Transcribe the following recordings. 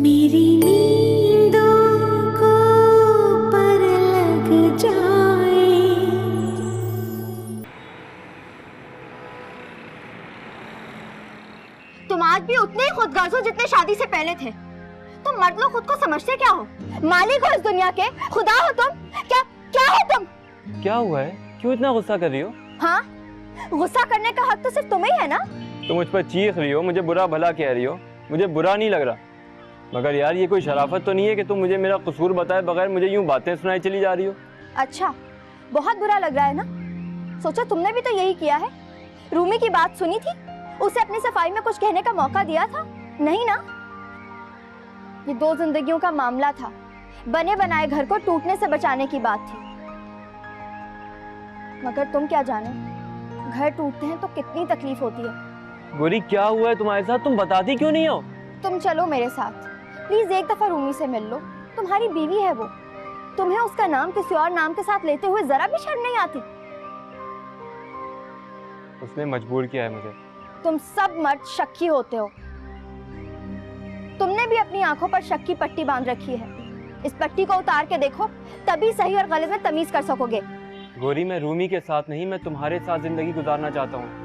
मेरी नींदों को पर लग जाए। तुम आज भी उतने ही खुदगर्ज हो जितने शादी से पहले थे। तुम मर्द लोग खुद को समझते क्या हो? मालिक हो इस दुनिया के, खुदा हो तुम। क्या क्या हो तुम? क्या हुआ है? क्यों इतना गुस्सा कर रही हो? हाँ, गुस्सा करने का हक तो सिर्फ तुम्हें ही है ना। तुम मुझ पर चीख रही हो, मुझे बुरा भला कह रही हो। मुझे बुरा नहीं लग रहा, मगर यार ये कोई शराफत तो नहीं है कि तुम मुझे मेरा कसूर बताए बगैर मुझे यूं बातें सुनाई चली जा रही हो। अच्छा, बहुत बुरा लग रहा है ना? सोचा तुमने भी तो यही किया है। रूमी की बात सुनी थी, उसे अपनी सफाई में कुछ कहने का मौका दिया था? नहीं ना। ये दो जिंदगियों का मामला था, बने बनाए घर को टूटने से बचाने की बात थी। मगर तुम क्या जाने, घर टूटते हैं तो कितनी तकलीफ होती है। गोरी क्या हुआ है तुम्हारे साथ? तुम बताती क्यों नहीं हो? तुम चलो मेरे साथ, प्लीज एक दफा रूमी से मिल लो। तुम्हारी बीवी है वो, तुम्हें उसका नाम किसी और नाम के साथ लेते हुए जरा भी शर्म नहीं आती? उसने मजबूर किया है मुझे। तुम सब मर्द शक्की होते हो। तुमने भी अपनी आंखों पर शक की पट्टी बांध रखी है। इस पट्टी को उतार के देखो, तभी सही और गलत में तमीज कर सकोगे। गोरी मैं रूमी के साथ नहीं, मैं तुम्हारे साथ जिंदगी गुजारना चाहता हूँ।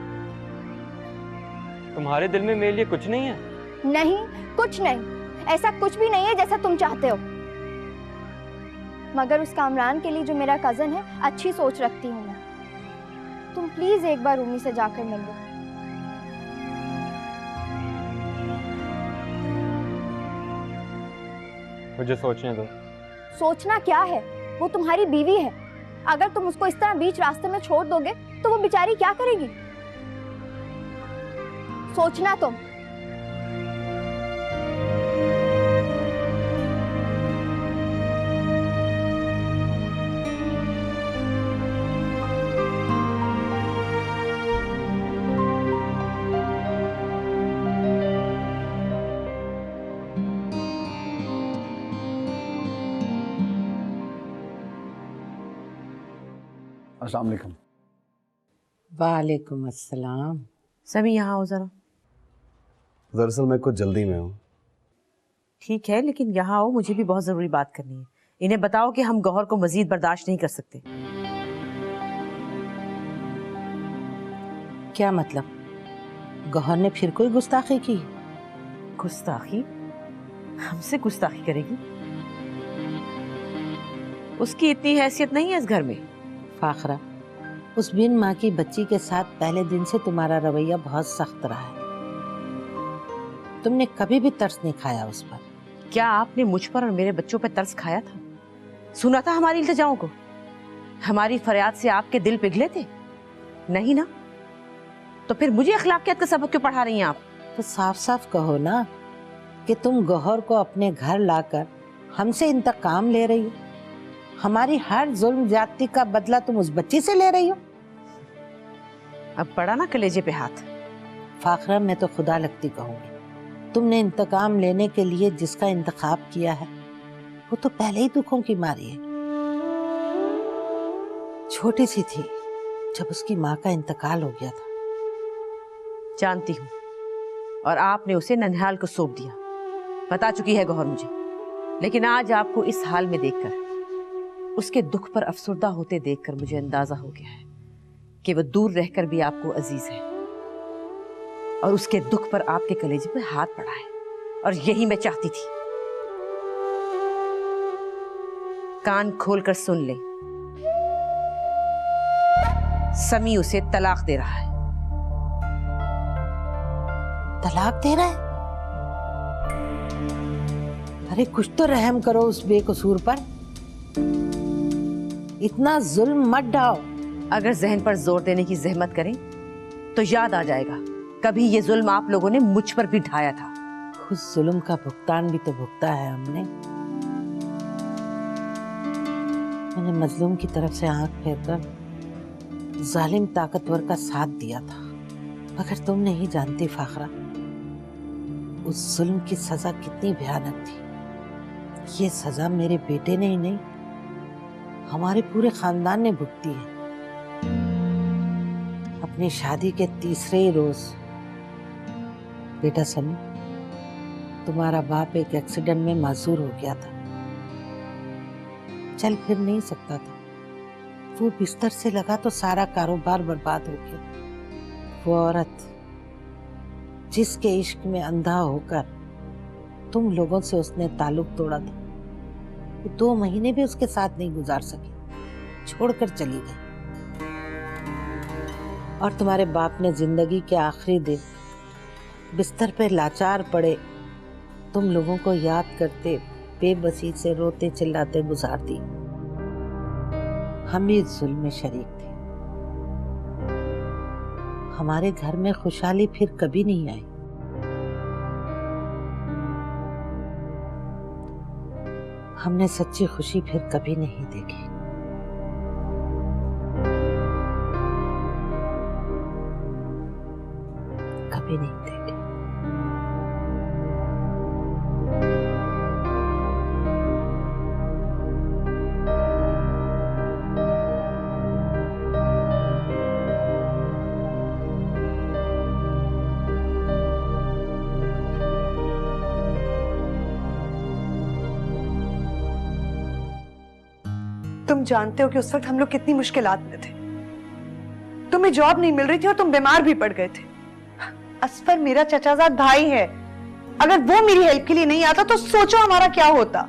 तुम्हारे दिल में मेरे लिए कुछ नहीं है? नहीं, कुछ नहीं। ऐसा कुछ भी नहीं है जैसा तुम चाहते हो। मगर उस कामरान के लिए जो मेरा कजन है, अच्छी सोच रखती हूँ मैं। तुम प्लीज एक बार रूमी से जाकर मिल लो। मुझे सोचने दो। सोचना क्या है? वो तुम्हारी बीवी है। अगर तुम उसको इस तरह बीच रास्ते में छोड़ दोगे तो वो बेचारी क्या करेगी? सोचना तुम। अस्सलाम वालेकुम। वालेकुम अस्सलाम। सभी यहाँ आओ जरा। दरअसल मैं कुछ जल्दी में हूँ। ठीक है, लेकिन यहाँ आओ, मुझे भी बहुत जरूरी बात करनी है। इन्हें बताओ कि हम गौहर को मजीद बर्दाश्त नहीं कर सकते। क्या मतलब? गौहर ने फिर कोई गुस्ताखी की? गुस्ताखी? हमसे गुस्ताखी करेगी? उसकी इतनी हैसियत नहीं है इस घर में। फाखरा, उस बिन माँ की बच्ची के साथ पहले दिन से तुम्हारा रवैया बहुत सख्त रहा है। तुमने कभी भी तरस नहीं खाया उस पर। क्या आपने मुझ पर और मेरे बच्चों पर तरस खाया था? सुना था हमारी इल्तिजाओं को? हमारी फरियाद से आपके दिल पिघले थे? नहीं ना। तो फिर मुझे अखलाकियत का सबक क्यों पढ़ा रही हैं आप? तो साफ साफ कहो ना कि तुम गौहर को अपने घर लाकर हमसे इंतकाम ले रही हो। हमारी हर जुल्म ज्यादती का बदला तुम उस बच्ची से ले रही हो। अब पड़ा ना कलेजे पे हाथ। फाखरा, मैं तो खुदा लगती कहूंगी, तुमने इंतकाम लेने के लिए जिसका इंतखाब किया है वो तो पहले ही दुखों की मारी है। छोटी सी थी जब उसकी माँ का इंतकाल हो गया था। जानती हूँ, और आपने उसे ननिहाल को सौंप दिया। बता चुकी है गौहर मुझे। लेकिन आज आपको इस हाल में देखकर, उसके दुख पर अफसुर्दा होते देखकर मुझे अंदाजा हो गया है कि वह दूर रहकर भी आपको अजीज है, और उसके दुख पर आपके कलेजे पे हाथ पड़ा है। और यही मैं चाहती थी। कान खोलकर सुन ले, समी उसे तलाक दे रहा है। तलाक दे रहा है? अरे कुछ तो रहम करो उस बेकसूर पर। इतना जुल्म मत ढाओ। अगर जहन पर जोर देने की जहमत करें तो याद आ जाएगा, कभी ये जुल्म आप लोगों ने मुझ पर भी ढाया था। उस जुल्म का भुगतान भी तो भुगता है हमने। मैंने मजलूम की तरफ से आंख फेरकर जालिम ताकतवर का साथ दिया था। मगर तुम नहीं जानती फाखरा, उस जुल्म की सजा कितनी भयानक थी। ये सजा मेरे बेटे ने ही नहीं, हमारे पूरे खानदान ने भुगती है। अपनी शादी के तीसरे ही रोज, बेटा समी, तुम्हारा बाप एक एक्सीडेंट में माजूर हो गया था, चल फिर नहीं सकता था। वो बिस्तर से लगा तो सारा कारोबार बर्बाद हो गया। वो औरत जिसके इश्क में अंधा होकर तुम लोगों से उसने ताल्लुक तोड़ा था, वो 2 महीने भी उसके साथ नहीं गुजार सकी, छोड़कर चली गई। और तुम्हारे बाप ने जिंदगी के आखिरी दिन बिस्तर पे लाचार पड़े तुम लोगों को याद करते बेबसी से रोते चिल्लाते गुजार दी। हम भी इस जुल्म में शरीक थे। हमारे घर में खुशहाली फिर कभी नहीं आई। हमने सच्ची खुशी फिर कभी नहीं देखी। कभी नहीं देखी। तुम जानते हो कि उस वक्त हम लोग कितनी मुश्किलात में थे। तुम्हें जॉब नहीं मिल रही थी और तुम बीमार भी पड़ गए थे। असफर मेरा चचाजाद भाई है, अगर वो मेरी हेल्प के लिए नहीं आता तो सोचो हमारा क्या होता।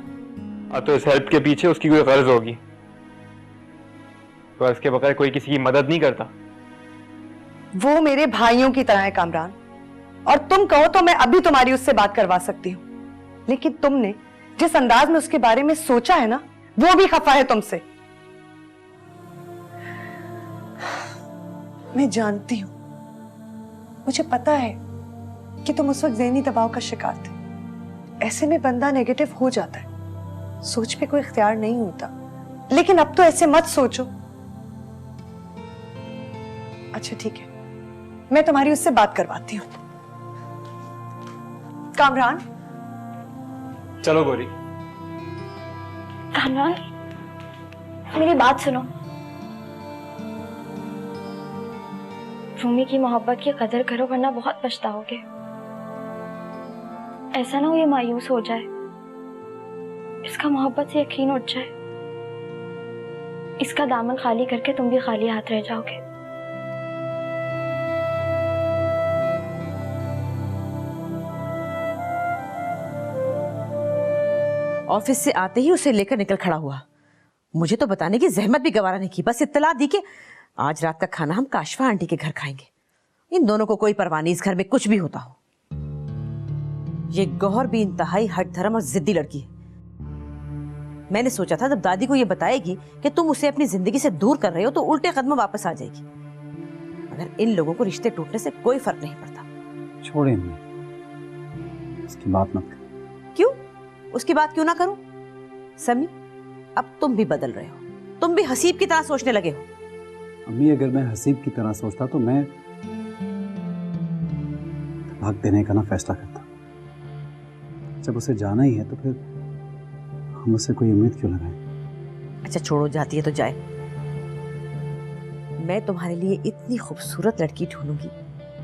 तो इस हेल्प के पीछे उसकी कोई गर्ज होगी, तो इसके बगैर कोई किसी की मदद नहीं करता। वो मेरे भाइयों की तरह है कामरान, और तुम कहो तो मैं अभी तुम्हारी उससे बात करवा सकती हूँ, लेकिन तुमने जिस अंदाज में उसके बारे में सोचा है ना, वो भी खफा है तुमसे। मैं जानती हूं, मुझे पता है कि तुम उस वक्त ज़हनी दबाव का शिकार थे। ऐसे में बंदा नेगेटिव हो जाता है, सोच पे कोई इख्तियार नहीं होता। लेकिन अब तो ऐसे मत सोचो। अच्छा ठीक है, मैं तुम्हारी उससे बात करवाती हूँ। कामरान, चलो गोरी। कामरान, मेरी बात सुनो। रूमी की मोहब्बत की कदर करो, वरना बहुत पछताओगे। ऐसा ना हो ये मायूस हो जाए, इसका मोहब्बत से यकीन उठ जाए, इसका दामन खाली करके तुम भी खाली हाथ रह जाओगे। ऑफिस से आते ही उसे लेकर निकल खड़ा हुआ। मुझे तो बताने की जहमत भी गवारा नहीं की, बस इत्तला दी कि आज रात का खाना हम काशफा आंटी के घर खाएंगे। इन दोनों को कोई परवाह नहीं, इस घर में कुछ भी होता हो। ये गौहर भी इंतहाई हट धर्म और जिद्दी लड़की है। मैंने सोचा था जब दादी को ये बताएगी कि तुम उसे अपनी जिंदगी से दूर कर रहे हो तो उल्टे कदम वापस आ जाएगी, मगर इन लोगों को रिश्ते टूटने से कोई फर्क नहीं पड़ता। छोड़े इन्हें, इसकी बात मत कर। क्यों? उसकी बात क्यों ना करूं? समी, अब तुम भी बदल रहे हो, तुम भी हसीब की तरह सोचने लगे हो। अम्मी, अगर मैं हसीब की तरह सोचता तो मैं तलाक देने का ना फैसला करता। जब उसे जाना ही है तो फिर हम उससे कोई उम्मीद क्यों लगाएं? अच्छा छोड़ो, जाती है तो जाए। मैं तुम्हारे लिए इतनी खूबसूरत लड़की ढूंढूंगी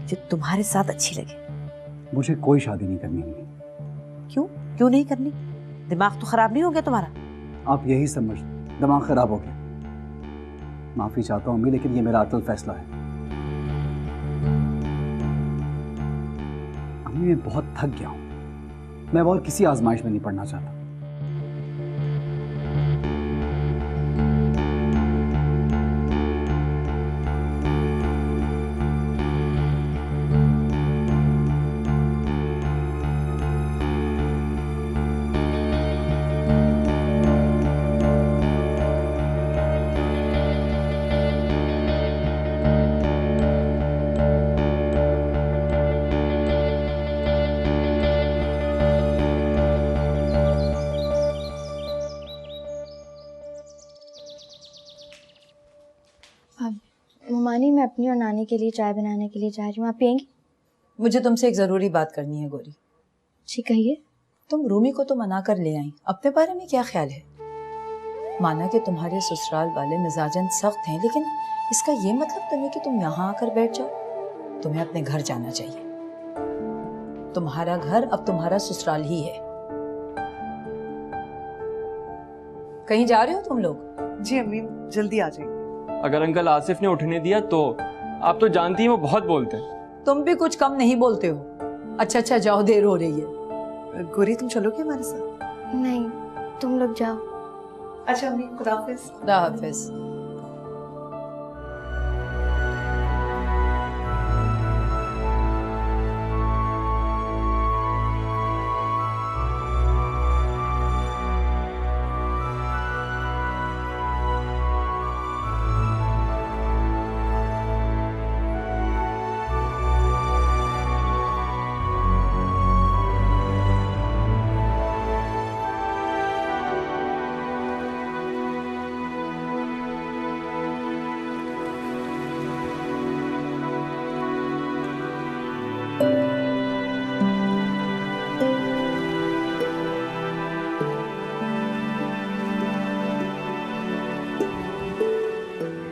जो तुम्हारे साथ अच्छी लगे। मुझे कोई शादी नहीं करनी अम्मी। क्यों? क्यों नहीं करनी? दिमाग तो खराब नहीं हो गया तुम्हारा? आप यही समझ, दिमाग खराब हो गया। माफी चाहता हूँ अम्मी, लेकिन ये मेरा अटल फैसला है। अम्मी, मैं बहुत थक गया हूँ। मैं और किसी आजमाइश में नहीं पड़ना चाहता। ममानी, मैं अपनी और नानी के लिए चाय बनाने के लिए जा रही हूँ, आप पियेंगी? मुझे तुमसे एक ज़रूरी बात करनी है गोरी। जी कहिए। तुम रूमी को तो मना कर ले आई, अपने बारे में क्या ख्याल है? माना कि तुम्हारे ससुराल वाले मिजाजन सख्त हैं, लेकिन इसका ये मतलब तो नहीं कि तुम यहाँ आकर बैठ जाओ। तुम्हें अपने घर जाना चाहिए। तुम्हारा घर अब तुम्हारा ससुराल ही है। कहीं जा रहे हो तुम लोग? जी अम्मी, जल्दी आ जाइए। अगर अंकल आसिफ ने उठने दिया तो? आप तो जानती हैं वो बहुत बोलते हैं। तुम भी कुछ कम नहीं बोलते हो। अच्छा जाओ, देर हो रही है। गोरी, तुम चलोगे हमारे साथ? नहीं, तुम लोग जाओ। अच्छा अम्मी, खुदा हाफिज। खुदा हाफिज।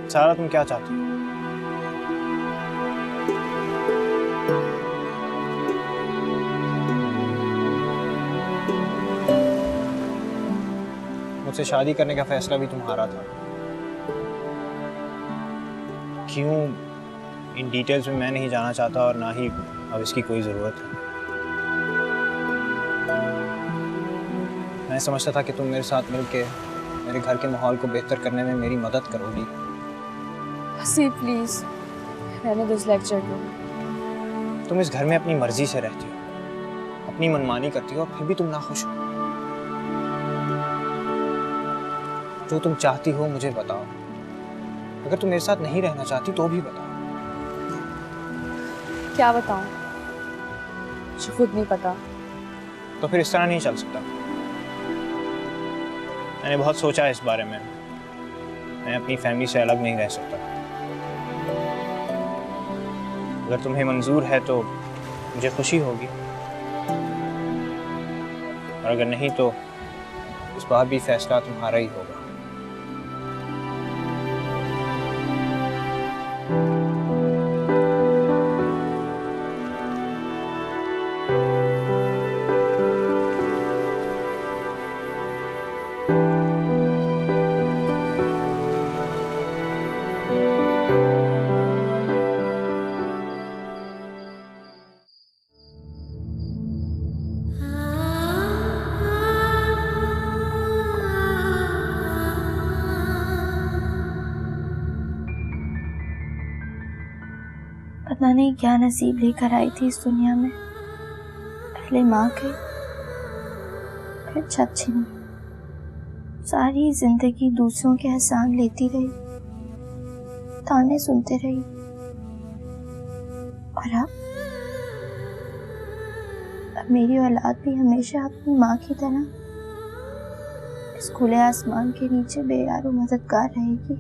सारा, तुम क्या चाहती हो? मुझसे शादी करने का फैसला भी तुम्हारा था। क्यों, इन डिटेल्स में मैं नहीं जाना चाहता और ना ही अब इसकी कोई ज़रूरत है। मैं समझता था कि तुम मेरे साथ मिलके मेरे घर के माहौल को बेहतर करने में मेरी मदद करोगी। हसी प्लीज, रहने दो इस लेक्चर को। तुम इस घर में अपनी मर्जी से रहती हो, अपनी मनमानी करती हो और फिर भी तुम नाखुश हो। जो तुम चाहती हो मुझे बताओ। अगर तुम मेरे साथ नहीं रहना चाहती तो भी बताओ। क्या बताऊं, मुझे खुद नहीं पता। तो फिर इस तरह नहीं चल सकता। मैंने बहुत सोचा है इस बारे में। मैं अपनी फैमिली से अलग नहीं रह सकता। अगर तुम्हें मंजूर है तो मुझे खुशी होगी, और अगर नहीं तो इस बार भी फैसला तुम्हारा ही होगा। पता नहीं क्या नसीब लेकर आई थी इस दुनिया में। पहले माँ के, फिर चाची। सारी जिंदगी दूसरों के एहसान लेती रही, ताने सुनते रही, और अब मेरी औलाद भी हमेशा अपनी माँ की तरह इस खुले आसमान के नीचे बेयारो मददगार रहेगी।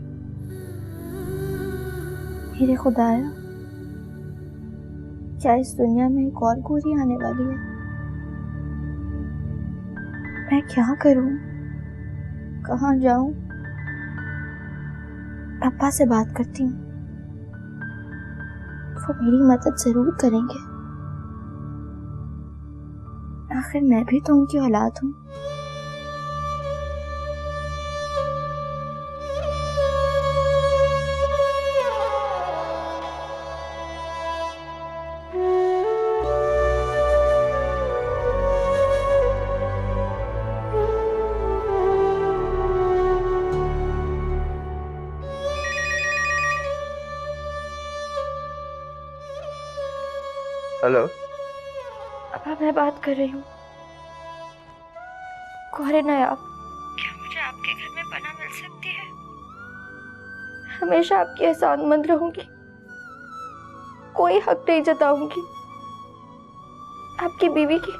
मेरे खुदाया, क्या इस दुनिया में एक और गोरी आने वाली है? मैं क्या करूं, कहाँ जाऊं? पापा से बात करती हूँ, वो मेरी मदद जरूर करेंगे। आखिर मैं भी तो उनकी औलाद हूँ। हेलो पापा, मैं बात कर रही हूँ। कौन है आप? क्या मुझे आपके घर में पनाह मिल सकती है? हमेशा आपकी एहसानमंद रहूंगी, कोई हक नहीं जताऊंगी। आपकी बीवी की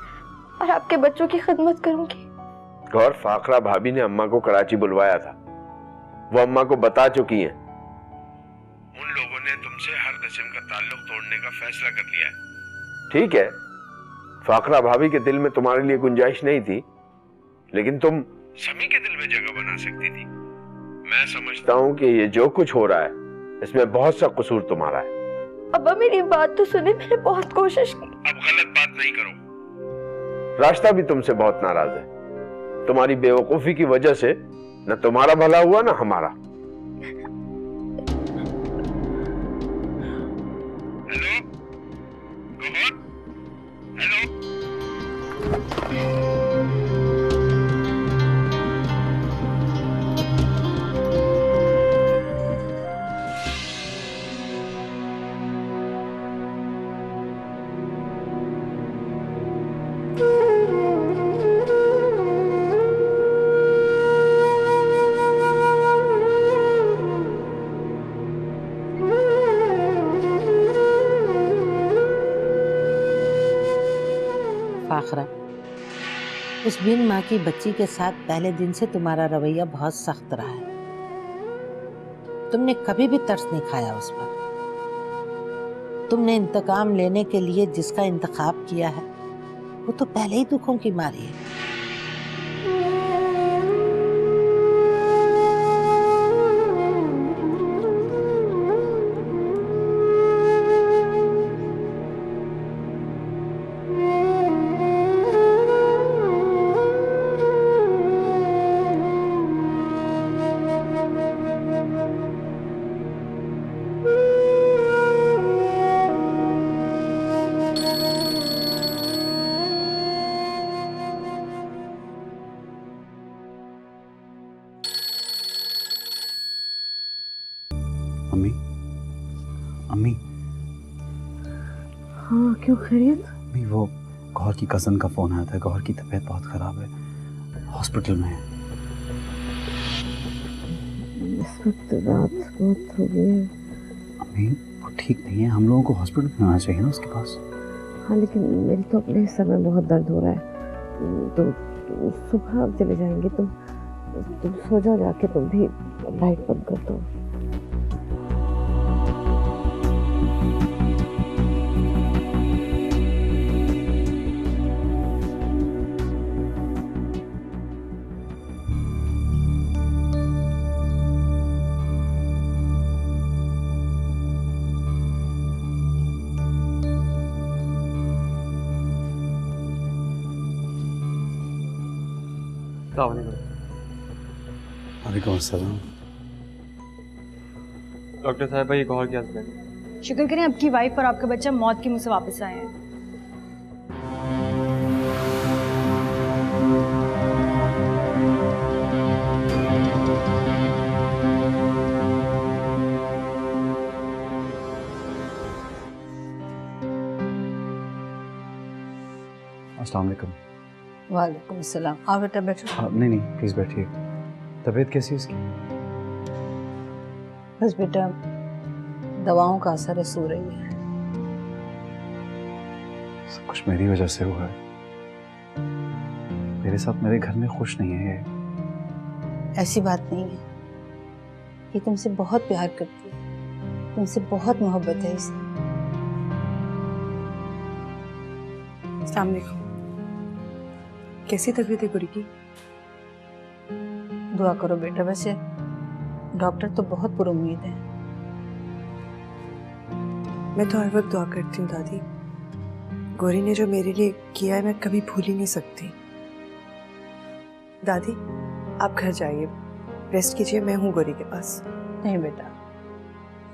और आपके बच्चों की खिदमत करूंगी। गौर, फाखरा भाभी ने अम्मा को कराची बुलवाया था। वो अम्मा को बता चुकी हैं। उन लोगों ने तुमसे हर किस्म का ताल्लुक तोड़ने का फैसला कर लिया है। ठीक है, फाखरा भाभी के दिल में तुम्हारे लिए गुंजाइश नहीं थी, लेकिन तुम समी के दिल में जगह बना सकती थी। मैं समझता हूँ कि ये जो कुछ हो रहा है इसमें बहुत सा कसूर तुम्हारा है। अब्बा, मेरी बात तो सुने। मैंने बहुत कोशिश की, अब गलत बात नहीं करो। रास्ता भी तुमसे बहुत नाराज है। तुम्हारी बेवकूफी की वजह से न तुम्हारा भला हुआ न हमारा। Hello Gauhar, hello. फाखरा, उस बिन माँ की बच्ची के साथ पहले दिन से तुम्हारा रवैया बहुत सख्त रहा है। तुमने कभी भी तरस नहीं खाया उस पर। तुमने इंतकाम लेने के लिए जिसका इंतखाब किया है वो तो पहले ही दुखों की मारी है। अम्मी, अम्मी। हाँ, क्यों खैरियत? अम्मी, वो गौहर की कज़न का फ़ोन आया था। गौहर की तबीयत बहुत ख़राब है, हॉस्पिटल में है। इस वक्त रात बहुत हो गई है। अम्मी, वो ठीक नहीं है। हम लोगों को हॉस्पिटल में आना चाहिए ना उसके पास। हाँ, लेकिन मेरी तो अपने सर में बहुत दर्द हो रहा है। तो सुबह चले जाएंगे। तुम सो जाओ जाके। तुम भी लाइट बंद कर दो। वालेकुम अस्सलाम। डॉक्टर साहब, ये गौहर के हस्बैंड। शुक्र करें आपकी वाइफ और आपका बच्चा मौत के मुंह से वापस आए हैं। अस्सलाम वालेकुम। वालेकुम अस्सलाम। आओ बेटा बैठो। नहीं, प्लीज़ बैठिए। तबीयत कैसी है उसकी? बस बेटा दवाओं का असर है, सो रही है। सब कुछ मेरी वजह से हुआ है। मेरे साथ मेरे घर में खुश नहीं है ये। ऐसी बात नहीं है, ये तुमसे बहुत प्यार करती है, तुमसे बहुत मोहब्बत है इसे। अस्सलाम वालेकुम। कैसी तबीयत है गुरी की? दुआ करो बेटा। वैसे डॉक्टर तो बहुत पुरुम्मीद है। मैं तो हर वक्त दुआ करती हूँ दादी। गौरी ने जो मेरे लिए किया है मैं कभी भूल ही नहीं सकती। दादी आप घर जाइए, रेस्ट कीजिए, मैं हूँ गौरी के पास। नहीं बेटा,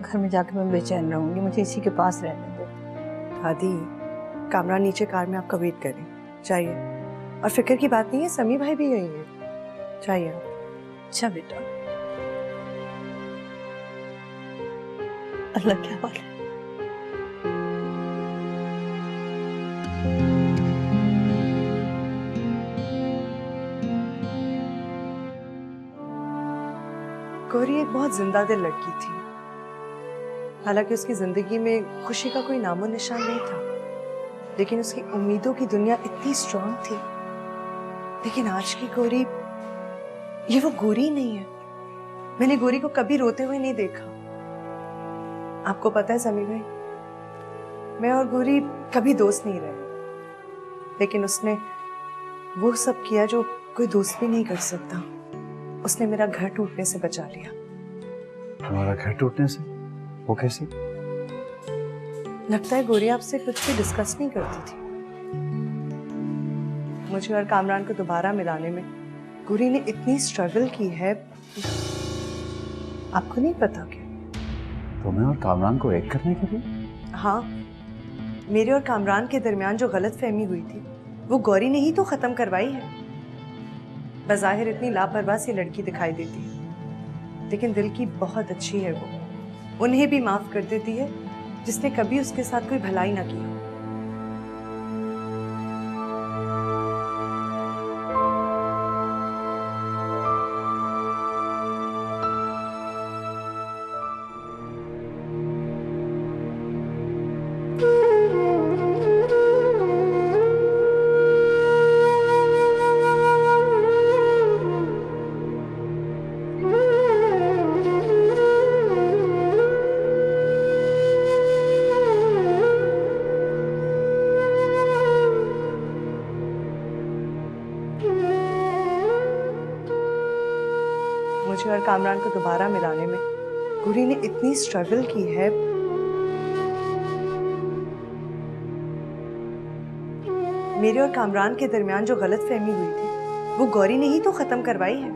घर में जाकर मैं बेचैन रहूंगी, मुझे इसी के पास रहने दो। दादी कामरा नीचे कार में आपका वेट करें, जाइए। और फिक्र की बात नहीं है, समी भाई भी यही है, जाइए आप। अच्छा बेटा, अल्लाह क्या बात है। गौरी एक बहुत जिंदा दिल लड़की थी। हालांकि उसकी जिंदगी में खुशी का कोई नामो निशान नहीं था, लेकिन उसकी उम्मीदों की दुनिया इतनी स्ट्रांग थी। लेकिन आज की गौरी, ये वो गौरी नहीं है। मैंने गौरी को कभी रोते हुए नहीं देखा। आपको पता है समी भाई, मैं और गौरी कभी दोस्त नहीं रहे, लेकिन उसने वो सब किया जो कोई दोस्त भी नहीं कर सकता। उसने मेरा घर टूटने से बचा लिया। हमारा घर टूटने से? वो कैसे? लगता है गौरी आपसे कुछ भी डिस्कस नहीं करती थी। मुझे और कामरान को दोबारा मिलाने में गौरी ने इतनी स्ट्रगल की है, आपको नहीं पता क्या? तुम्हें और कामरान को एक करने के लिए? हाँ, मेरे और कामरान के दरमियान जो गलतफहमी हुई थी वो गौरी ने ही तो खत्म करवाई है। बज़ाहिर इतनी लापरवाह सी लड़की दिखाई देती है, लेकिन दिल की बहुत अच्छी है वो। उन्हें भी माफ कर देती है जिसने कभी उसके साथ कोई भलाई ना की हो। मुझे और कामरान को दोबारा मिलाने में गौरी ने इतनी स्ट्रगल की है, मेरे और कामरान के दरमियान जो गलतफहमी हुई थी वो गौरी ने ही तो खत्म करवाई है।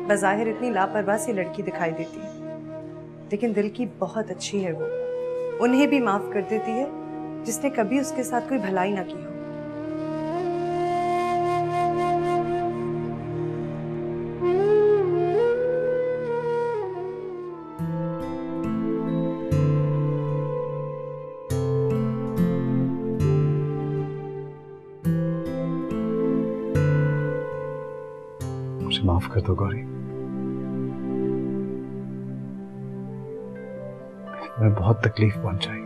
बज़ाहिर इतनी लापरवाह सी लड़की दिखाई देती है, लेकिन दिल की बहुत अच्छी है वो। उन्हें भी माफ कर देती है जिसने कभी उसके साथ कोई भलाई ना की हो। मुझे माफ कर दो गौरी, मैं बहुत तकलीफ पहुंचाई।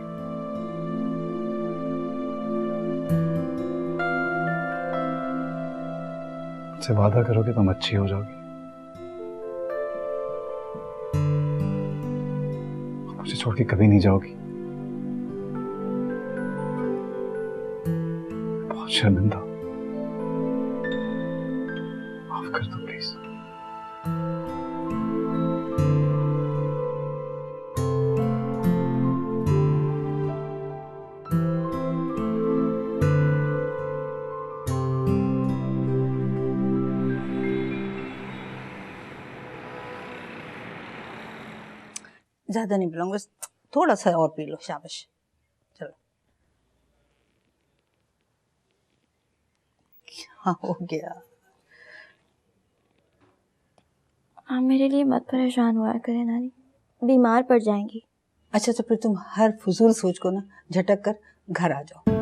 मुझसे वादा करो कि तुम अच्छी हो जाओगी, मुझे छोड़ के कभी नहीं जाओगी। बहुत शर्मिंदा, माफ कर दो प्लीज। ज्यादा नहीं पिलाऊंगा, थोड़ा सा और पी लो। शाबाश, चलो। हाँ, हो गया। आप मेरे लिए मत परेशान हुआ करें नानी, बीमार पड़ जाएंगी। अच्छा, तो फिर तुम हर फजूल सोच को ना झटक कर घर आ जाओ।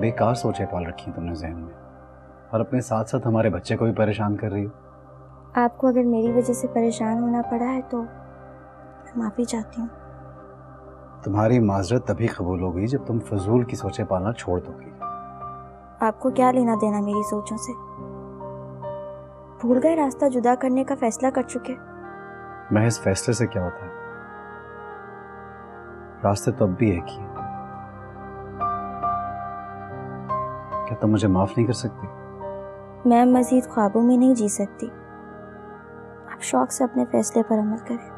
बेकार सोचे पाल रखी तुमने जहन में, और अपने साथ साथ हमारे बच्चे को भी परेशान कर रही हो। आपको अगर मेरी वजह से परेशान होना पड़ा है तो मैं माफी चाहती हूँ। तुम्हारी माजरत तभी कबूल होगी जब तुम फजूल की सोचे पालना छोड़ दोगी। आपको क्या लेना देना मेरी सोचों से? भूल गए रास्ता जुदा करने का फैसला कर चुके। महज फैसले से क्या होता है, रास्ते तो अब भी एक ही हैं। क्या तुम मुझे माफ नहीं कर सकती? मैं मजीद ख्वाबों में नहीं जी सकती। आप शौक से अपने फैसले पर अमल करें।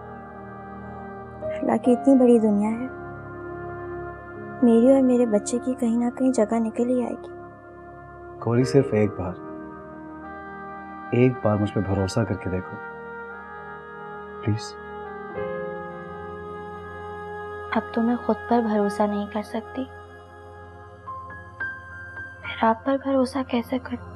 अल्लाह की इतनी बड़ी दुनिया है, मेरी और मेरे बच्चे की कहीं ना कहीं जगह निकल ही आएगी। गौरी, सिर्फ एक बार एक बार मुझ पे भरोसा करके देखो प्लीज। अब तो मैं खुद पर भरोसा नहीं कर सकती, फिर आप पर भरोसा कैसे करूं?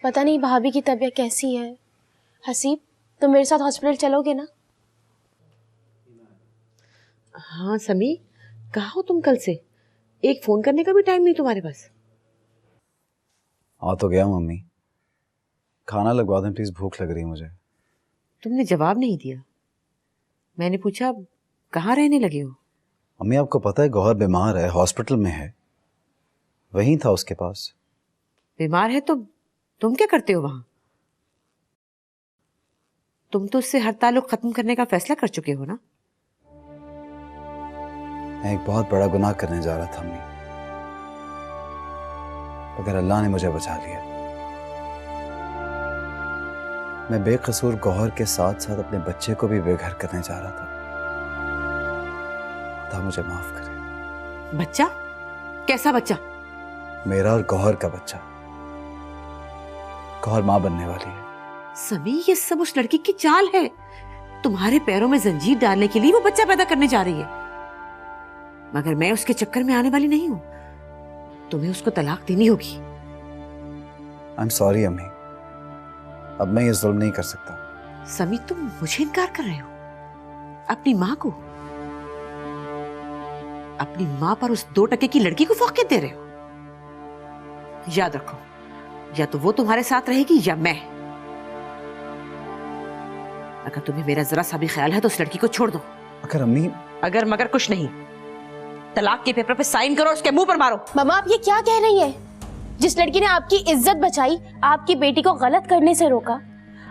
पता नहीं भाभी की तबीयत कैसी है। हसीब, तुम मेरे साथ हॉस्पिटल चलोगे ना? हाँ समी, कहाँ हो तुम कल से? एक फोन करने का भी टाइम नहीं तुम्हारे पास। आ तो गया मम्मी, खाना लगवा दें प्लीज, भूख लग रही है मुझे। तुमने जवाब नहीं दिया। मैंने पूछा कहाँ रहने लगे हो? मम्मी आपको पता है गौहर बीमार है, हॉस्पिटल में है, वहीं था उसके पास। बीमार है तो तुम क्या करते हो वहां? तुम तो उससे हर ताल्लुक खत्म करने का फैसला कर चुके हो ना? मैं एक बहुत बड़ा गुनाह करने जा रहा था अम्मी, मगर अल्लाह ने मुझे बचा लिया। मैं बेकसूर गौहर के साथ साथ अपने बच्चे को भी बेघर करने जा रहा था। खुदा मुझे माफ करे। बच्चा? कैसा बच्चा? मेरा और गौहर का बच्चा। गौहर मां बनने वाली है। समी, ये सब उस लड़की की चाल है। तुम्हारे पैरों में जंजीर डालने के लिए वो बच्चा पैदा करने जा रही है। मगर मैं उसके चक्कर में आने वाली नहीं हूं। तुम्हें उसको तलाक देनी होगी। आई एम सॉरी अम्मी, अब मैं ये जुल्म नहीं कर सकता। समी, तुम मुझे इनकार कर रहे हो? अपनी माँ को, अपनी माँ पर उस 2 टके की लड़की को फौकियत दे रहे हो? याद रखो, या तो वो तुम्हारे साथ रहेगी या मैं। अगर तुम्हें मेरा जरा सा भी ख्याल है तो उस लड़की को छोड़ दो। अगर अम्मी, अगर मगर कुछ नहीं, तलाक के पेपर पे साइन करो, उसके मुंह पर मारो। मम्मा, आप ये क्या कह रही है? जिस लड़की ने आपकी इज्जत बचाई, आपकी बेटी को गलत करने से रोका,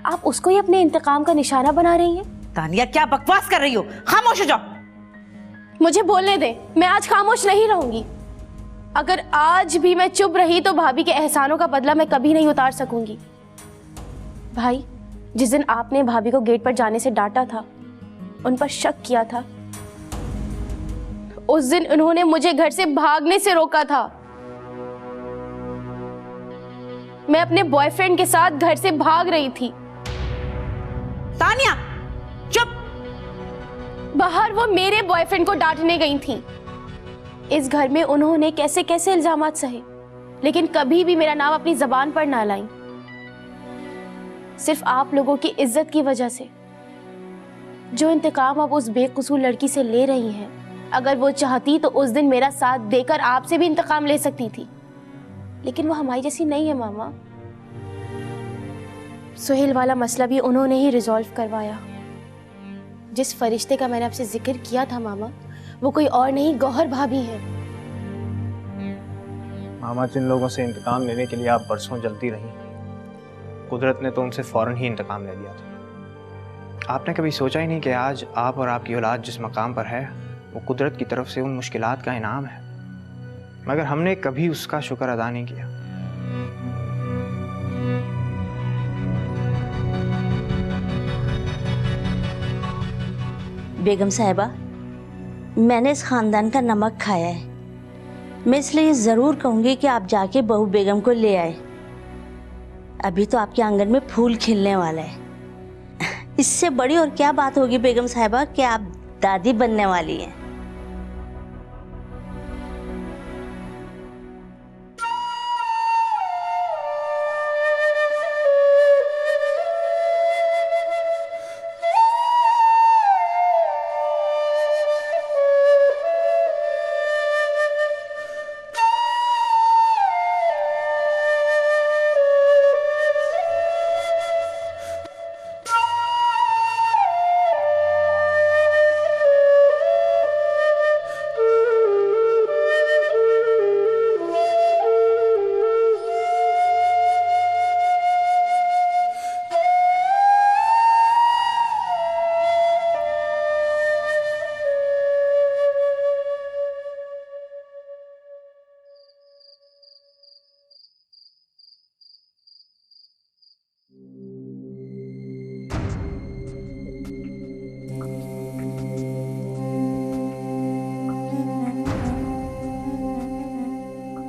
आप उसको ही अपने इंतकाम का निशाना बना रही हैं? तानिया, क्या बकवास कर रही हो? खामोश हो जाओ। मुझे बोलने दे, मैं आज खामोश नहीं रहूंगी। अगर आज भी मैं चुप रही तो भाभी के एहसानों का बदला मैं कभी नहीं उतार सकूंगी। भाई, जिस दिन आपने भाभी को गेट पर जाने से डांटा था, उन पर शक किया था, उस दिन उन्होंने मुझे घर से भागने से रोका था। मैं अपने बॉयफ्रेंड के साथ घर से भाग रही थी। तानिया, चुप। बाहर वो मेरे बॉयफ्रेंड को डांटने गई थी। इस घर में उन्होंने कैसे कैसे इल्जामात सहे, लेकिन कभी भी मेरा नाम अपनी जबान पर ना लाई। सिर्फ आप लोगों की इज्जत की वजह से। जो इंतकाम आप उस बेकसूर लड़की से ले रही हैं, अगर वो चाहती तो उस दिन मेरा साथ देकर आपसे भी इंतकाम ले सकती थी, लेकिन वो हमारी जैसी नहीं है मामा। सुहेल वाला मसला भी उन्होंने ही रिजॉल्व करवाया। जिस फरिश्ते का मैंने आपसे जिक्र किया था मामा, वो कोई और नहीं, गौहर भाभी है। मामा, जिन लोगों से इंतकाम लेने के लिए आप बरसों जलती रही, कुदरत ने तो उनसे फौरन ही इंतकाम ले लिया था। आपने कभी सोचा ही नहीं कि आज आप और आपकी औलाद जिस मकाम पर है वो कुदरत की तरफ से उन मुश्किलात का इनाम है, मगर हमने कभी उसका शुक्र अदा नहीं किया। बेगम साहिबा, मैंने इस खानदान का नमक खाया है। मैं इसलिए ज़रूर कहूँगी कि आप जाके बहू बेगम को ले आए। अभी तो आपके आंगन में फूल खिलने वाला है। इससे बड़ी और क्या बात होगी बेगम साहिबा कि आप दादी बनने वाली हैं।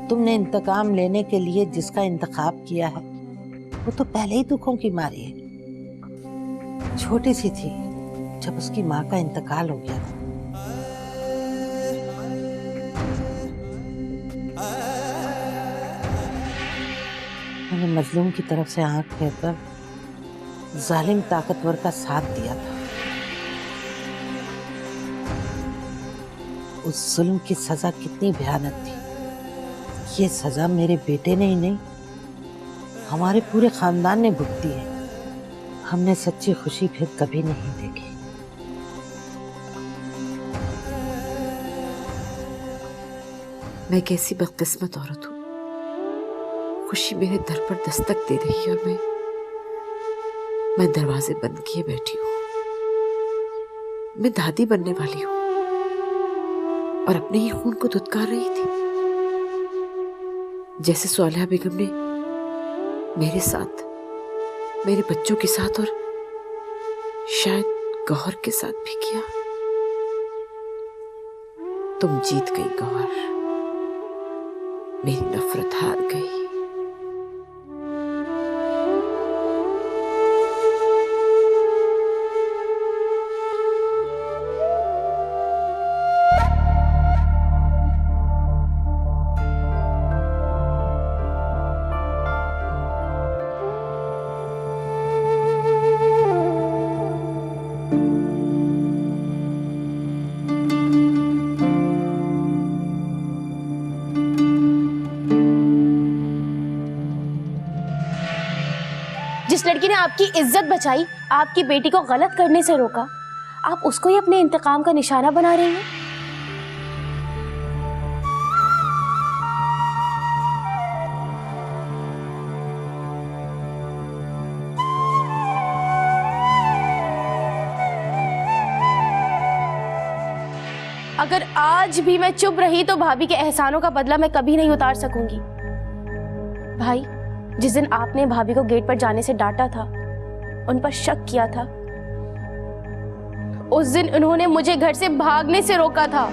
तुमने इंतकाम लेने के लिए जिसका इंतखाब किया है वो तो पहले ही दुखों की मारी है। छोटी सी थी जब उसकी माँ का इंतकाल हो गया था। मैंने मजलूम की तरफ से आंख फेरकर जालिम ताकतवर का साथ दिया था। उस जुल्म की सजा कितनी भयानक थी। ये सजा मेरे बेटे ने ही नहीं, हमारे पूरे खानदान ने भुगती है। हमने सच्ची खुशी फिर कभी नहीं देखी। मैं कैसी बदकिस्मत औरत हूँ, खुशी मेरे दर पर दस्तक दे रही है और मैं दरवाजे बंद किए बैठी हूँ। मैं दादी बनने वाली हूँ और अपने ही खून को धुतकार रही थी, जैसे सालिहा बेगम ने मेरे साथ, मेरे बच्चों के साथ और शायद गौहर के साथ भी किया। तुम जीत गई गौहर, मेरी नफरत हार गई। जिस लड़की ने आपकी इज्जत बचाई, आपकी बेटी को गलत करने से रोका, आप उसको ही अपने इंतकाम का निशाना बना रही हैं। अगर आज भी मैं चुप रही तो भाभी के एहसानों का बदला मैं कभी नहीं उतार सकूंगी। भाई, जिस दिन आपने भाभी को गेट पर जाने से डांटा था, उन पर शक किया था, उस दिन उन्होंने मुझे घर से भागने से रोका था।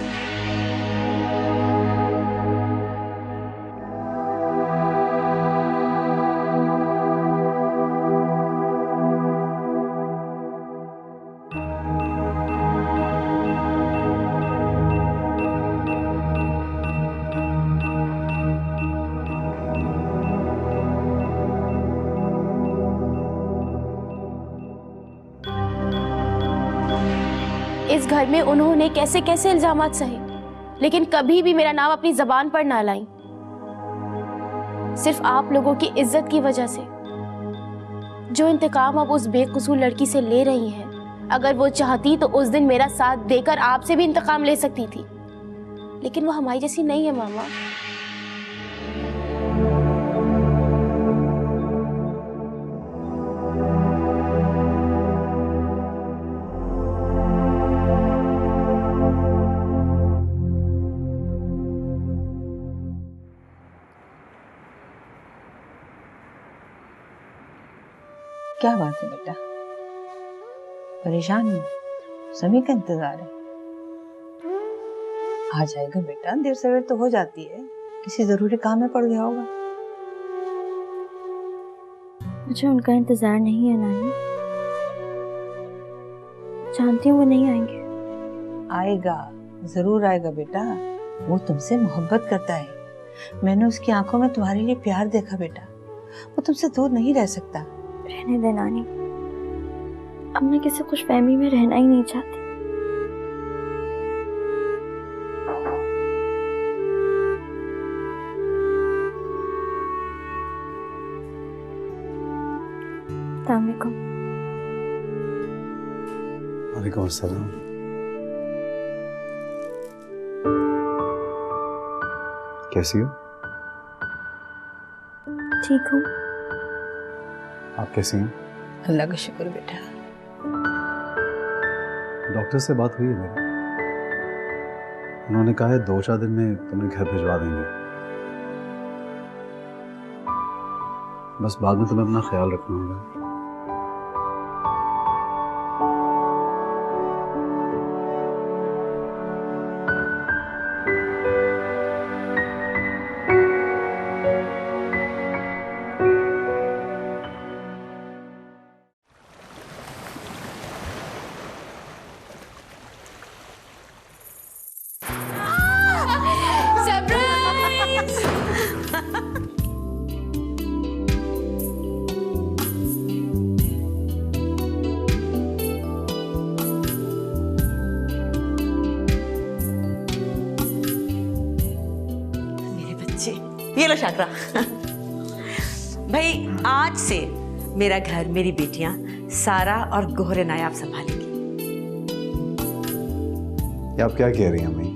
इस घर में उन्होंने कैसे कैसे इल्जामात सहे, लेकिन कभी भी मेरा नाम अपनी जबान पर ना लाई। सिर्फ आप लोगों की इज्जत की वजह से। जो इंतकाम आप उस बेकसूर लड़की से ले रही हैं, अगर वो चाहती तो उस दिन मेरा साथ देकर आपसे भी इंतकाम ले सकती थी, लेकिन वो हमारी जैसी नहीं है मामा। क्या बात है बेटा, परेशान हूँ? सभी का इंतजार है। आ जाएगा बेटा, देर सवेर तो हो जाती है, किसी जरूरी काम में पड़ गया होगा। मुझे उनका इंतजार नहीं है नानी, जानती हूँ वो नहीं आएंगे। आएगा, जरूर आएगा बेटा। वो तुमसे मोहब्बत करता है। मैंने उसकी आंखों में तुम्हारे लिए प्यार देखा बेटा। वो तुमसे दूर नहीं रह सकता। रहने दे नानी, अब मैं किसी खुशफहमी में रहना ही नहीं चाहती। अस्सलाम वालेकुम। वालेकुम अस्सलाम। कैसी हो? ठीक हूँ। आप कैसी हैं? अल्लाह का शुक्र बेटा। डॉक्टर से बात हुई है मेरी, उन्होंने कहा है 2-4 दिन में तुम्हें घर भिजवा देंगे। बस बाद में तुम्हें अपना ख्याल रखना होगा। बच्चे। ये लो शाकरा। भाई आज से मेरा घर मेरी बेटियां सारा और गोहरे नायाब संभालेंगी। ये आप क्या कह रही हैं अम्मी?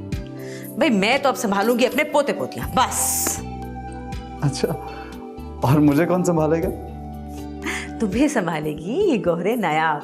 भाई मैं तो अब संभालूंगी अपने पोते पोतियां, बस। अच्छा, और मुझे कौन संभालेगा? तुम्हें संभालेगी ये गोहरे नायाब।